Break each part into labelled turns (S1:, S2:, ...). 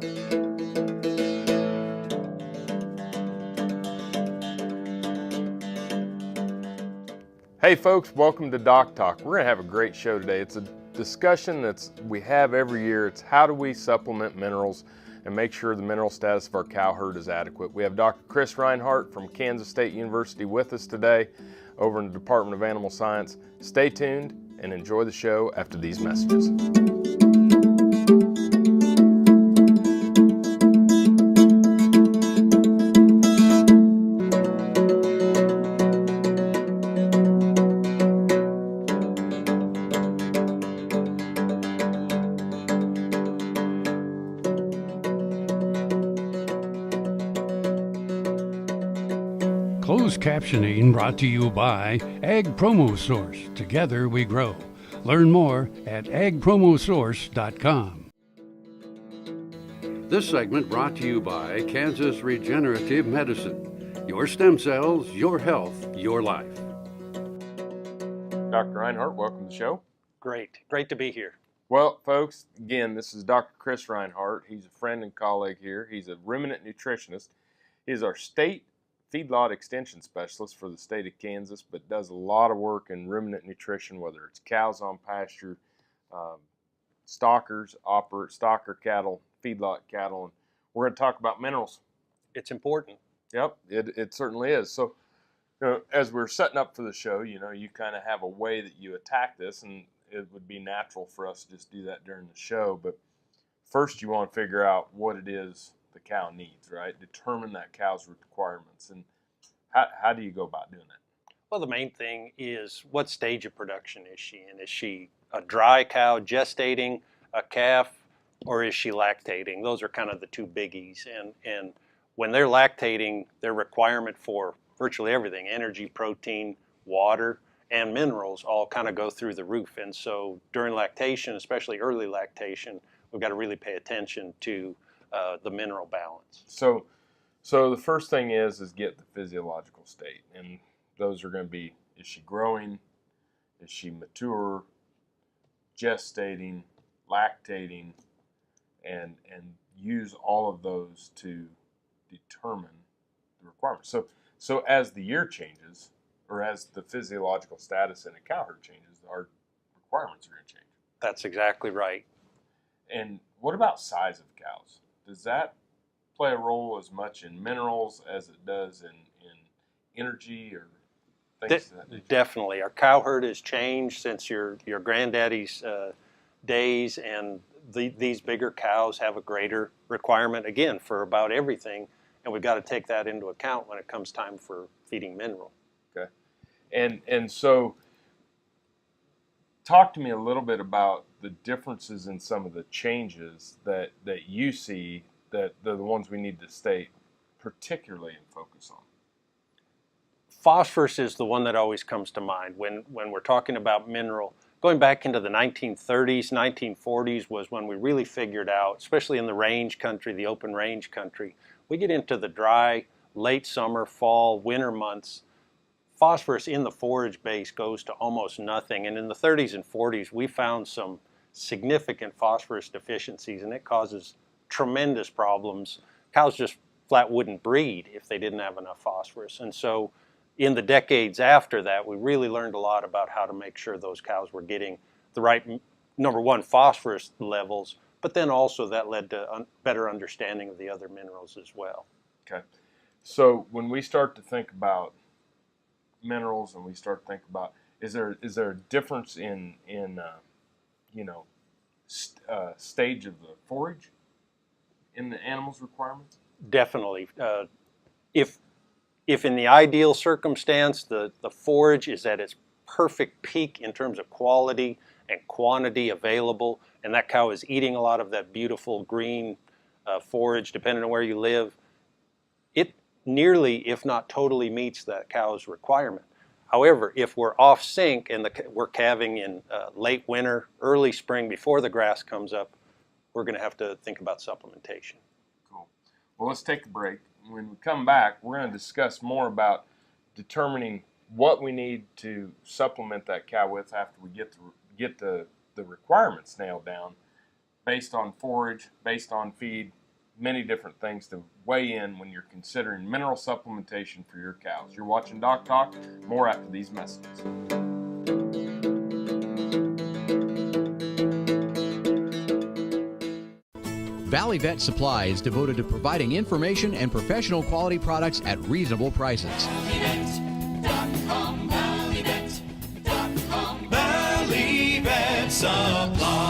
S1: Hey folks, welcome to DocTalk. We're going to have a great show today. It's a discussion we have every year. It's how do we supplement minerals and make sure the mineral status of our cow herd is adequate. We have Dr. Chris Reinhardt from Kansas State University with us today over in the Department of Animal Science. Stay tuned and enjoy the show after these messages.
S2: Closed captioning brought to you by Ag Promo Source. Together we grow. Learn more at agpromosource.com. This segment brought to you by Kansas Regenerative Medicine. Your stem cells, your health, your life.
S1: Dr. Reinhardt, welcome to the show.
S3: Great to be here.
S1: Well, folks, again, this is Dr. Chris Reinhardt. He's a friend and colleague here. He's a ruminant nutritionist. He's our state feedlot extension specialist for the state of Kansas, but does a lot of work in ruminant nutrition, whether it's cows on pasture, stocker cattle, feedlot cattle, and we're going to talk about minerals.
S3: It's important.
S1: Yep, it certainly is. So, as we're setting up for the show, you kind of have a way that you attack this, and it would be natural for us to just do that during the show. But first, you want to figure out what it is the cow needs, right? Determine that cow's requirements. And how do you go about doing that?
S3: Well, the main thing is what stage of production is she in? Is she a dry cow gestating a calf, or is she lactating? Those are kind of the two biggies. And when they're lactating, their requirement for virtually everything, energy, protein, water, and minerals all kind of go through the roof. And so during lactation, especially early lactation, we've got to really pay attention to the mineral balance.
S1: So the first thing is get the physiological state, and those are going to be: is she growing, is she mature, gestating, lactating, and use all of those to determine the requirements. So as the year changes, or as the physiological status in a cow herd changes, our requirements are going to change.
S3: That's exactly right.
S1: And what about size of cows? Does that play a role as much in minerals as it does in energy or things of that nature?
S3: Definitely. Our cow herd has changed since your granddaddy's days, and these bigger cows have a greater requirement, again, for about everything, and we've got to take that into account when it comes time for feeding mineral.
S1: Okay. And so talk to me a little bit about the differences in some of the changes that you see that the ones we need to stay particularly in focus on.
S3: Phosphorus is the one that always comes to mind when we're talking about mineral. Going back into the 1930s, 1940s was when we really figured out, especially in the range country, the open range country, we get into the dry, late summer, fall, winter months, phosphorus in the forage base goes to almost nothing. And in the 30s and 40s, we found some significant phosphorus deficiencies, and it causes tremendous problems. Cows just flat wouldn't breed if they didn't have enough phosphorus. And so in the decades after that, we really learned a lot about how to make sure those cows were getting the right, number one, phosphorus levels, but then also that led to better understanding of the other minerals as well.
S1: Okay. So when we start to think about minerals and we start to think about, is there a difference in stage of the forage in the animal's requirements?
S3: Definitely. If in the ideal circumstance the forage is at its perfect peak in terms of quality and quantity available, and that cow is eating a lot of that beautiful green forage, depending on where you live, it nearly, if not totally, meets that cow's requirement. However, if we're off sync and we're calving in late winter, early spring, before the grass comes up, we're going to have to think about supplementation.
S1: Cool. Well, let's take a break. When we come back, we're going to discuss more about determining what we need to supplement that cow with after we get the requirements nailed down, based on forage, based on feed, many different things to weigh in when you're considering mineral supplementation for your cows. You're watching Doc Talk. More after these messages.
S4: Valley Vet Supply is devoted to providing information and professional quality products at reasonable prices.
S5: ValleyVet.com, ValleyVet.com, Valley Vet Supply.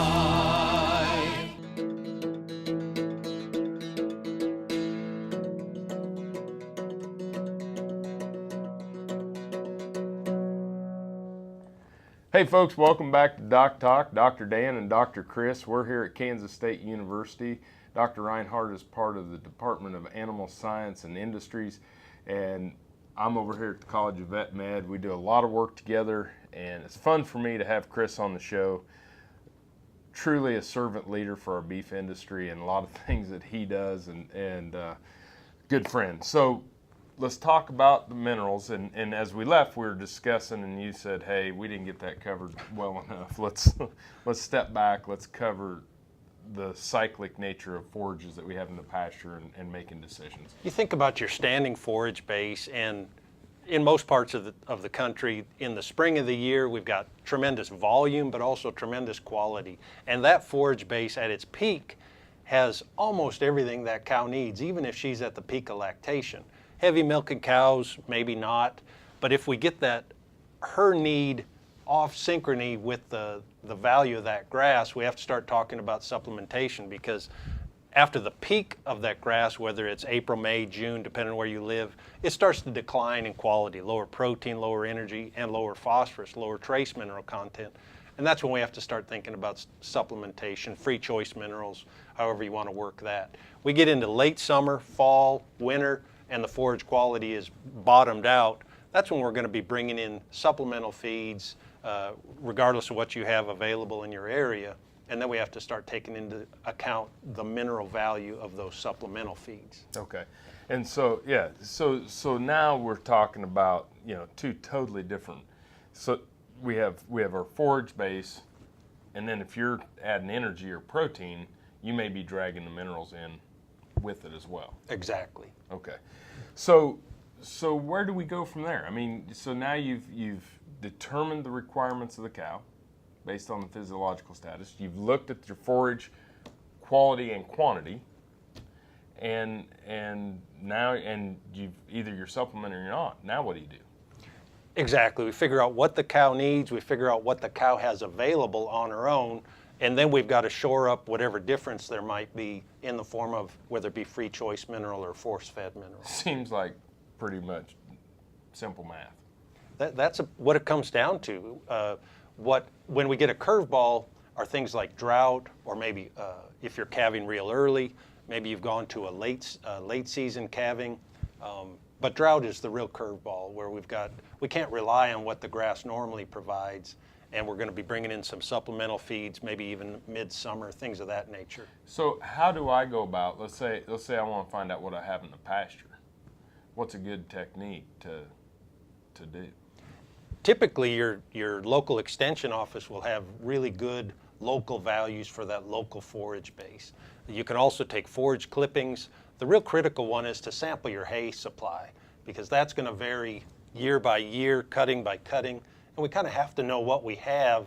S1: Hey folks, welcome back to Doc Talk. Dr. Dan and Dr. Chris. We're here at Kansas State University. Dr. Reinhardt is part of the Department of Animal Science and Industries, and I'm over here at the College of Vet Med. We do a lot of work together, and it's fun for me to have Chris on the show. Truly a servant leader for our beef industry and a lot of things that he does, and good friend. So let's talk about the minerals. And as we left, we were discussing, and you said, hey, we didn't get that covered well enough. Let's step back. Let's cover the cyclic nature of forages that we have in the pasture and making decisions.
S3: You think about your standing forage base, and in most parts of the country, in the spring of the year, we've got tremendous volume, but also tremendous quality. And that forage base at its peak has almost everything that cow needs, even if she's at the peak of lactation. Heavy milking cows, maybe not, but if we get her need off synchrony with the value of that grass, we have to start talking about supplementation, because after the peak of that grass, whether it's April, May, June, depending on where you live, it starts to decline in quality, lower protein, lower energy, and lower phosphorus, lower trace mineral content. And that's when we have to start thinking about supplementation, free choice minerals, however you want to work that. We get into late summer, fall, winter, and the forage quality is bottomed out. That's when we're going to be bringing in supplemental feeds, regardless of what you have available in your area. And then we have to start taking into account the mineral value of those supplemental feeds.
S1: Okay. And so, yeah, so now we're talking about, two totally different. So we have our forage base, and then if you're adding energy or protein, you may be dragging the minerals in with it as well.
S3: Exactly.
S1: Okay. So where do we go from there? I mean, so now you've determined the requirements of the cow based on the physiological status. You've looked at your forage quality and quantity, and now you're supplementing or you're not. Now what do you do?
S3: Exactly. We figure out what the cow needs. We figure out what the cow has available on her own, and then we've got to shore up whatever difference there might be in the form of whether it be free choice mineral or force-fed mineral.
S1: Seems like pretty much simple math.
S3: That's what it comes down to. When we get a curveball are things like drought, or maybe if you're calving real early, maybe you've gone to a late season calving. But drought is the real curveball, where we can't rely on what the grass normally provides, and we're going to be bringing in some supplemental feeds, maybe even midsummer, things of that nature.
S1: So how do I go about, let's say I want to find out what I have in the pasture. What's a good technique to do?
S3: Typically, your local extension office will have really good local values for that local forage base. You can also take forage clippings. The real critical one is to sample your hay supply, because that's going to vary year by year, cutting by cutting, and we kind of have to know what we have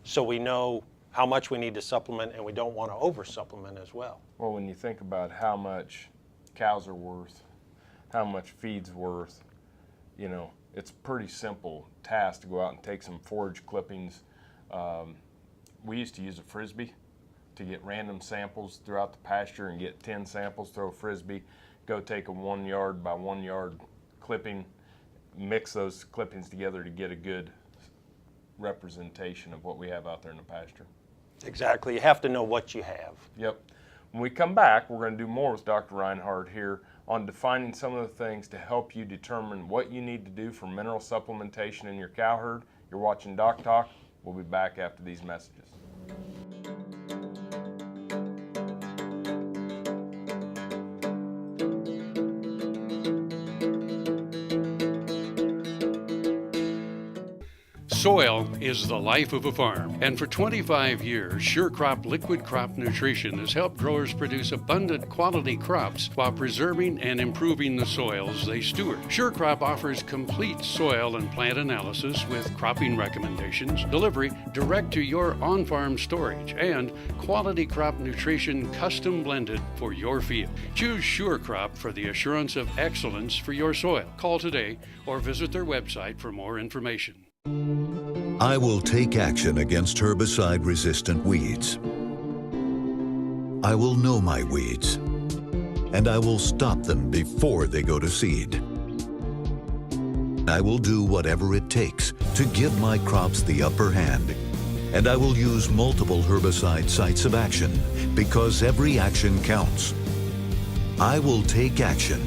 S3: so we know how much we need to supplement, and we don't want to over supplement as well.
S1: Well, when you think about how much cows are worth, how much feed's worth, it's a pretty simple task to go out and take some forage clippings. We used to use a Frisbee to get random samples throughout the pasture and get 10 samples, throw a Frisbee, go take a 1 yard by 1 yard clipping, mix those clippings together to get a good representation of what we have out there in the pasture.
S3: Exactly. You have to know what you have.
S1: Yep. When we come back, we're going to do more with Dr. Reinhardt here on defining some of the things to help you determine what you need to do for mineral supplementation in your cow herd. You're watching Doc Talk. We'll be back after these messages.
S2: Soil is the life of a farm, and for 25 years, SureCrop Liquid Crop Nutrition has helped growers produce abundant quality crops while preserving and improving the soils they steward. SureCrop offers complete soil and plant analysis with cropping recommendations, delivery direct to your on-farm storage, and quality crop nutrition custom blended for your field. Choose SureCrop for the assurance of excellence for your soil. Call today or visit their website for more information.
S6: I will take action against herbicide-resistant weeds. I will know my weeds, and I will stop them before they go to seed. I will do whatever it takes to give my crops the upper hand, and I will use multiple herbicide sites of action because every action counts. I will take action,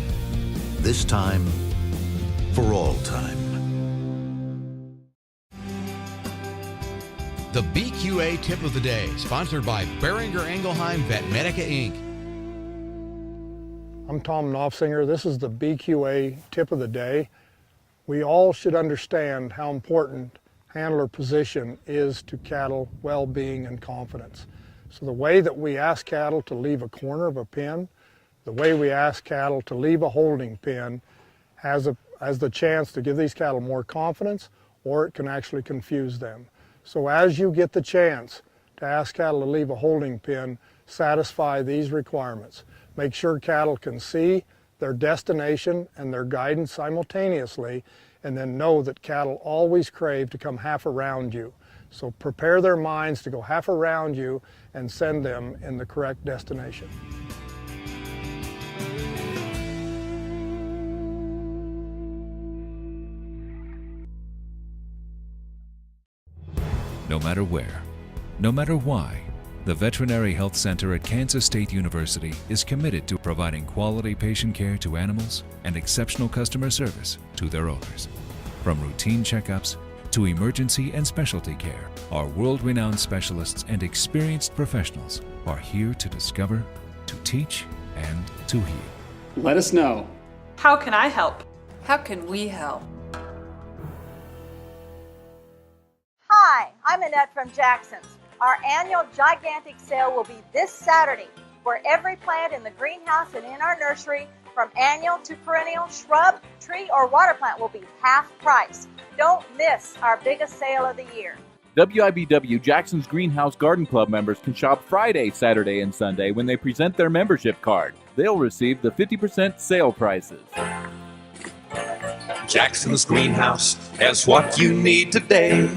S6: this time for all time.
S4: The BQA Tip of the Day, sponsored by Beringer Engelheim Vetmedica, Inc.
S7: I'm Tom Knopfsinger. This is the BQA Tip of the Day. We all should understand how important handler position is to cattle well-being and confidence. So the way that we ask cattle to leave a corner of a pen, the way we ask cattle to leave a holding pen has the chance to give these cattle more confidence, or it can actually confuse them. So as you get the chance to ask cattle to leave a holding pen, satisfy these requirements. Make sure cattle can see their destination and their guidance simultaneously, and then know that cattle always crave to come half around you. So prepare their minds to go half around you and send them in the correct destination.
S8: No matter where, no matter why, the Veterinary Health Center at Kansas State University is committed to providing quality patient care to animals and exceptional customer service to their owners. From routine checkups to emergency and specialty care, our world-renowned specialists and experienced professionals are here to discover, to teach, and to heal.
S9: Let us know.
S10: How can I help?
S11: How can we help?
S12: Hi, I'm Annette from Jackson's. Our annual gigantic sale will be this Saturday, where every plant in the greenhouse and in our nursery, from annual to perennial, shrub, tree, or water plant, will be half price. Don't miss our biggest sale of the year.
S13: WIBW Jackson's Greenhouse Garden Club members can shop Friday, Saturday, and Sunday when they present their membership card. They'll receive the 50% sale prices.
S5: Jackson's Greenhouse has what you need today.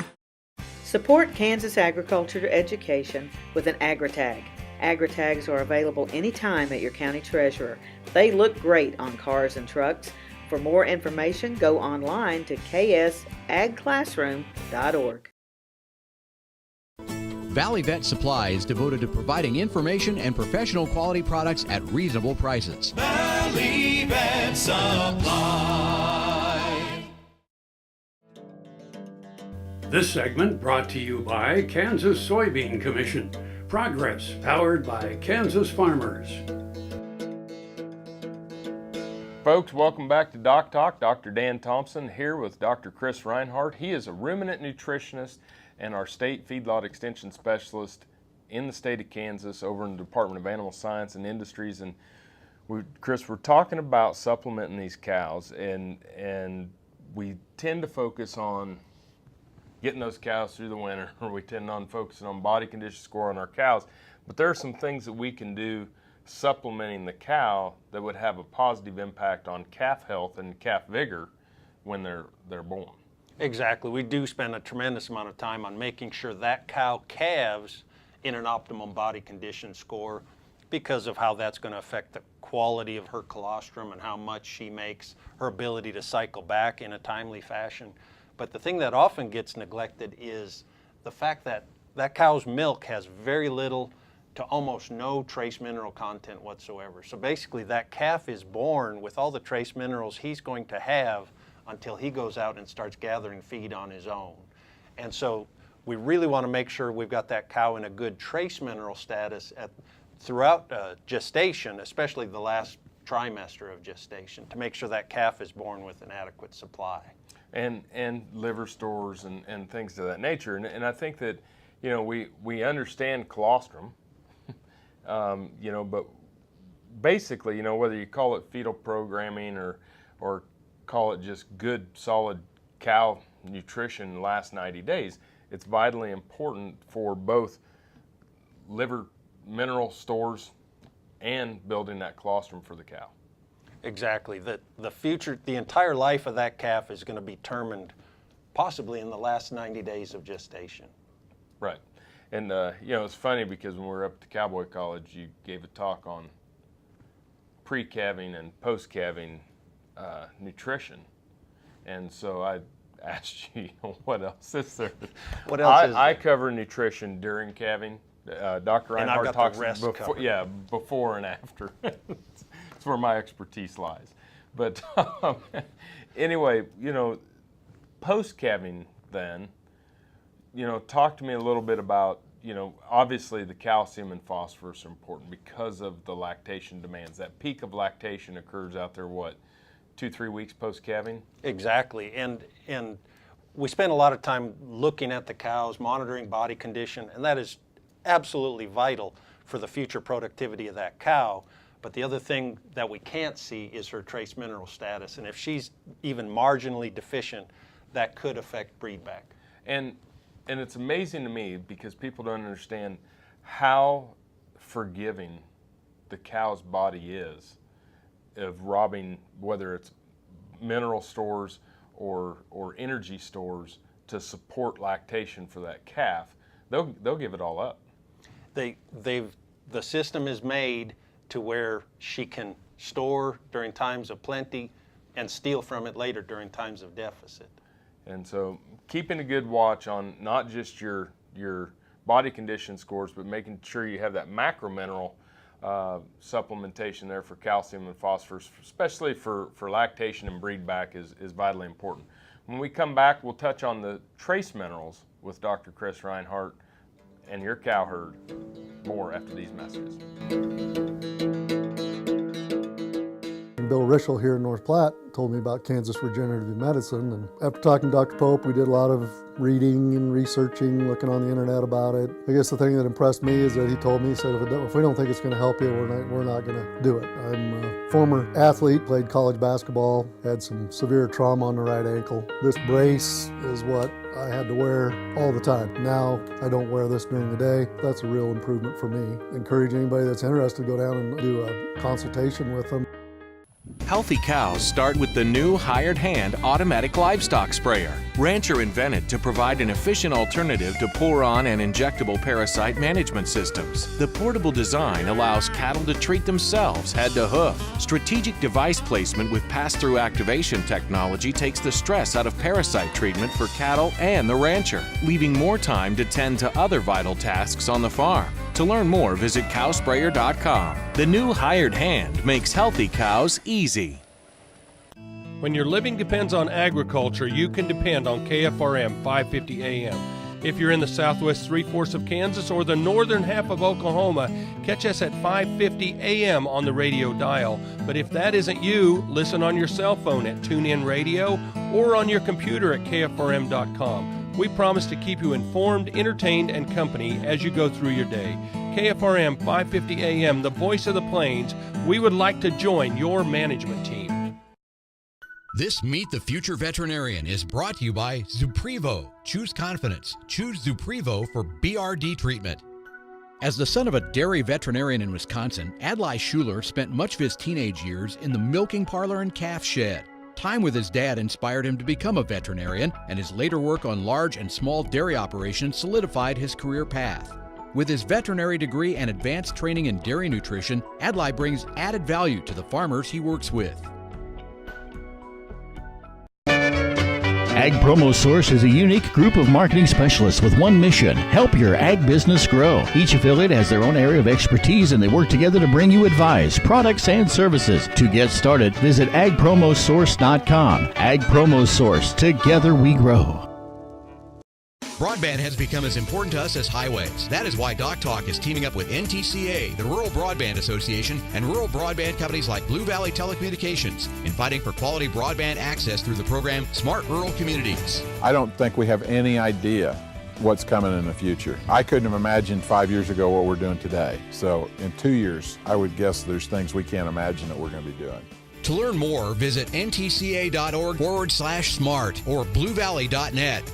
S10: Support Kansas agriculture education with an AgriTag. AgriTags are available anytime at your county treasurer. They look great on cars and trucks. For more information, go online to ksagclassroom.org.
S4: Valley Vet Supply is devoted to providing information and professional quality products at reasonable prices.
S5: Valley Vet Supply.
S2: This segment brought to you by Kansas Soybean Commission. Progress powered by Kansas farmers.
S1: Folks, welcome back to DocTalk. Dr. Dan Thomson here with Dr. Chris Reinhardt. He is a ruminant nutritionist and our state feedlot extension specialist in the state of Kansas over in the Department of Animal Science and Industries. And Chris, we're talking about supplementing these cows, and we tend to focus on getting those cows through the winter, or we tend on focusing on body condition score on our cows. But there are some things that we can do supplementing the cow that would have a positive impact on calf health and calf vigor when they're born.
S3: Exactly. We do spend a tremendous amount of time on making sure that cow calves in an optimum body condition score, because of how that's going to affect the quality of her colostrum and how much she makes, her ability to cycle back in a timely fashion. But the thing that often gets neglected is the fact that that cow's milk has very little to almost no trace mineral content whatsoever. So basically that calf is born with all the trace minerals he's going to have until he goes out and starts gathering feed on his own. And so we really want to make sure we've got that cow in a good trace mineral status throughout gestation, especially the last trimester of gestation, to make sure that calf is born with an adequate supply.
S1: and liver stores and things of that nature. And I think that, you know, we understand colostrum, you know, but basically, you know, whether you call it fetal programming or call it just good, solid cow nutrition the last 90 days, it's vitally important for both liver mineral stores and building that colostrum for the cow.
S3: Exactly. The future, the entire life of that calf is going to be determined possibly in the last 90 days of gestation.
S1: Right. And, you know, it's funny because when we were up to Cowboy College, you gave a talk on pre-calving and post-calving nutrition. And so I asked you, what else is there?
S3: What else is there?
S1: I cover nutrition during calving. Dr. Reinhardt talks before and after. It's where my expertise lies. But anyway, you know, post-calving then, you know, talk to me a little bit about, you know, obviously the calcium and phosphorus are important because of the lactation demands. That peak of lactation occurs out there, what, 2-3 weeks post-calving?
S3: Exactly. And we spend a lot of time looking at the cows, monitoring body condition, and that is absolutely vital for the future productivity of that cow. But the other thing that we can't see is her trace mineral status. And if she's even marginally deficient, that could affect breedback.
S1: And it's amazing to me because people don't understand how forgiving the cow's body is of robbing, whether it's mineral stores or energy stores to support lactation for that calf. They'll give it all up.
S3: The system is made to where she can store during times of plenty and steal from it later during times of deficit.
S1: And so keeping a good watch on not just your body condition scores, but making sure you have that macro mineral supplementation there for calcium and phosphorus, especially for lactation and breedback is vitally important. When we come back, we'll touch on the trace minerals with Dr. Chris Reinhardt and your cow herd. More after these messages.
S9: Bill Rischel here in North Platte told me about Kansas Regenerative Medicine, and after talking to Dr. Pope, we did a lot of reading and researching, looking on the internet about it. I guess the thing that impressed me is that he told me, he said, if we don't think it's going to help you, we're not going to do it. I'm a former athlete, played college basketball, had some severe trauma on the right ankle. This brace is what I had to wear all the time. Now I don't wear this during the day. That's a real improvement for me. Encourage anybody that's interested to go down and do a consultation with them.
S11: Healthy cows start with the new Hired Hand automatic livestock sprayer. Rancher invented to provide an efficient alternative to pour-on and injectable parasite management systems. The portable design allows cattle to treat themselves head to hoof. Strategic device placement with pass-through activation technology takes the stress out of parasite treatment for cattle and the rancher, leaving more time to tend to other vital tasks on the farm. To learn more, visit cowsprayer.com. The new Hired Hand makes healthy cows easy.
S14: When your living depends on agriculture, you can depend on KFRM 550 AM. If you're in the southwest three-fourths of Kansas or the northern half of Oklahoma, catch us at 550 AM on the radio dial. But if that isn't you, listen on your cell phone at TuneIn Radio or on your computer at KFRM.com. We promise to keep you informed, entertained, and company as you go through your day. KFRM 550 AM, the voice of the plains. We would like to join your management team.
S4: This Meet the Future Veterinarian is brought to you by Zuprevo. Choose confidence. Choose Zuprevo for BRD treatment. As the son of a dairy veterinarian in Wisconsin, Adlai Schuler spent much of his teenage years in the milking parlor and calf shed. Time with his dad inspired him to become a veterinarian, and his later work on large and small dairy operations solidified his career path. With his veterinary degree and advanced training in dairy nutrition, Adlai brings added value to the farmers he works with.
S15: Ag Promo Source is a unique group of marketing specialists with one mission: help your ag business grow. Each affiliate has their own area of expertise, and they work together to bring you advice, products, and services. To get started, visit agpromosource.com. Ag Promo Source. Together we grow.
S4: Broadband has become as important to us as highways. That is why DocTalk is teaming up with NTCA, the Rural Broadband Association, and rural broadband companies like Blue Valley Telecommunications in fighting for quality broadband access through the program Smart Rural Communities.
S16: I don't think we have any idea what's coming in the future. I couldn't have imagined 5 years ago what we're doing today. So in 2 years, I would guess there's things we can't imagine that we're going to be doing.
S4: To learn more, visit ntca.org/smart or bluevalley.net.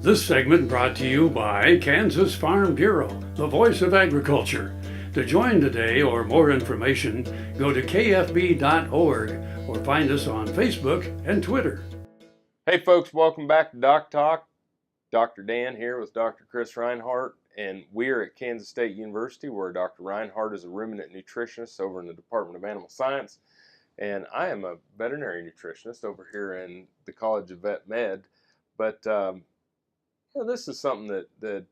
S2: This segment brought to you by Kansas Farm Bureau, the voice of agriculture. To join today or more information, go to kfb.org or find us on Facebook and Twitter.
S1: Hey folks, welcome back to DocTalk. Dr. Dan here with Dr. Chris Reinhardt, and we're at Kansas State University where Dr. Reinhardt is a ruminant nutritionist over in the Department of Animal Science, and I am a veterinary nutritionist over here in the College of Vet Med. But this is something that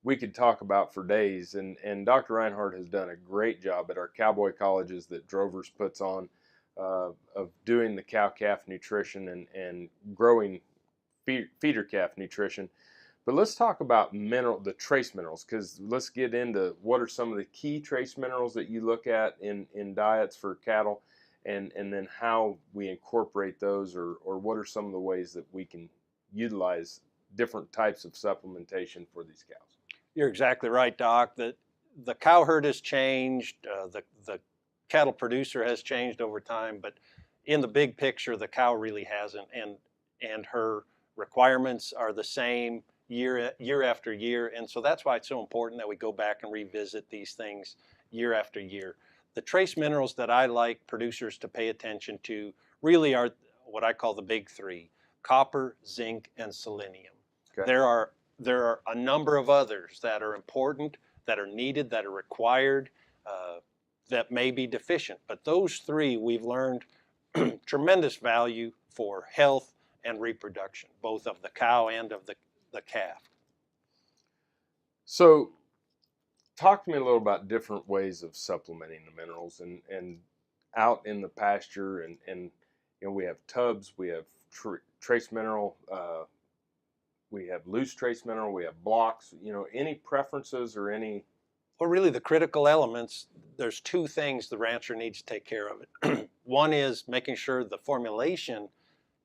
S1: we could talk about for days, and Dr. Reinhardt has done a great job at our cowboy colleges that Drovers puts on of doing the cow-calf nutrition and growing feeder calf nutrition. But let's talk about the trace minerals, because let's get into what are some of the key trace minerals that you look at in diets for cattle, and then how we incorporate those, or what are some of the ways that we can utilize different types of supplementation for these cows.
S3: You're exactly right, Doc. The cow herd has changed, the cattle producer has changed over time, but in the big picture, the cow really hasn't, and her requirements are the same year after year, and so that's why it's so important that we go back and revisit these things year after year. The trace minerals that I like producers to pay attention to really are what I call the big three: copper, zinc, and selenium. Okay. There are a number of others that are important, that are needed, that are required, that may be deficient. But those three we've learned tremendous value for health and reproduction, both of the cow and of the calf.
S1: So talk to me a little about different ways of supplementing the minerals and out in the pasture, and you know, we have tubs, we have trace mineral, we have loose trace mineral, we have blocks. You know, any preferences or any?
S3: Well, really the critical elements, there's two things the rancher needs to take care of it. One is making sure the formulation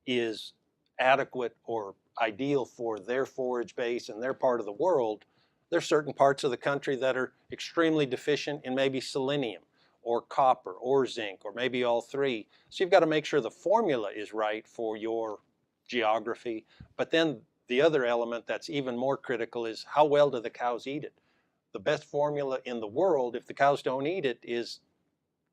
S3: is adequate or ideal for their forage base and their part of the world. There's certain parts of the country that are extremely deficient in maybe selenium or copper or zinc or maybe all three. So you've got to make sure the formula is right for your geography. But then the other element that's even more critical is how well do the cows eat it? The best formula in the world, if the cows don't eat it, is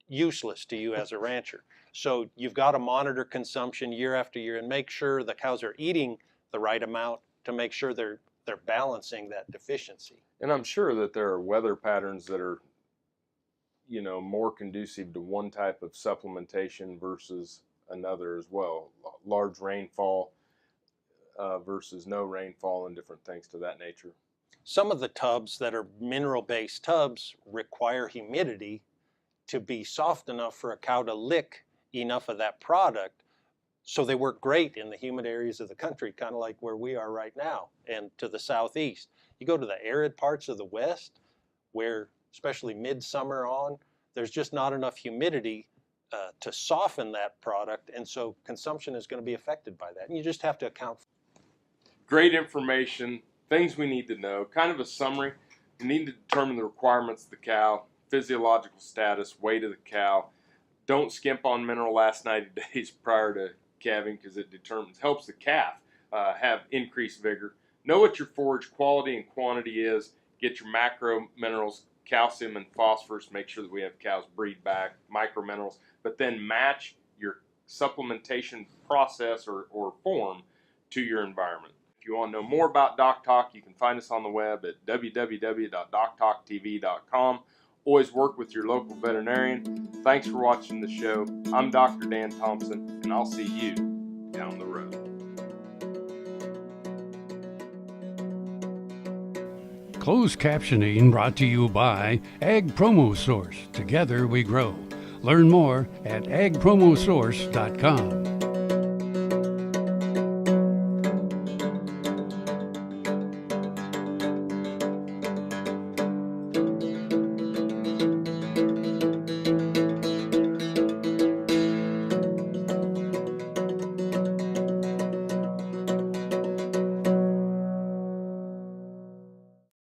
S3: useless to you as a rancher. So you've got to monitor consumption year after year and make sure the cows are eating the right amount to make sure they're balancing that deficiency.
S1: And I'm sure that there are weather patterns that are, you know, more conducive to one type of supplementation versus another as well. Large rainfall versus no rainfall and different things to that nature.
S3: Some of the tubs that are mineral-based tubs require humidity to be soft enough for a cow to lick enough of that product. So they work great in the humid areas of the country, kind of like where we are right now, and to the southeast. You go to the arid parts of the west, where especially midsummer on, there's just not enough humidity to soften that product, and so consumption is going to be affected by that. And you just have to account for it.
S1: Great information, things we need to know, kind of a summary. We need to determine the requirements of the cow, physiological status, weight of the cow. Don't skimp on mineral last 90 days prior to calving, because it helps the calf have increased vigor. Know what your forage quality and quantity is. Get your macro minerals, calcium and phosphorus. Make sure that we have cows breed back, micro minerals, but then match your supplementation process or form to your environment. If you want to know more about DocTalk, you can find us on the web at www.doctalktv.com. Always work with your local veterinarian. Thanks for watching the show. I'm Dr. Dan Thomson, and I'll see you down the road.
S2: Closed captioning brought to you by Ag Promo Source. Together we grow. Learn more at agpromosource.com.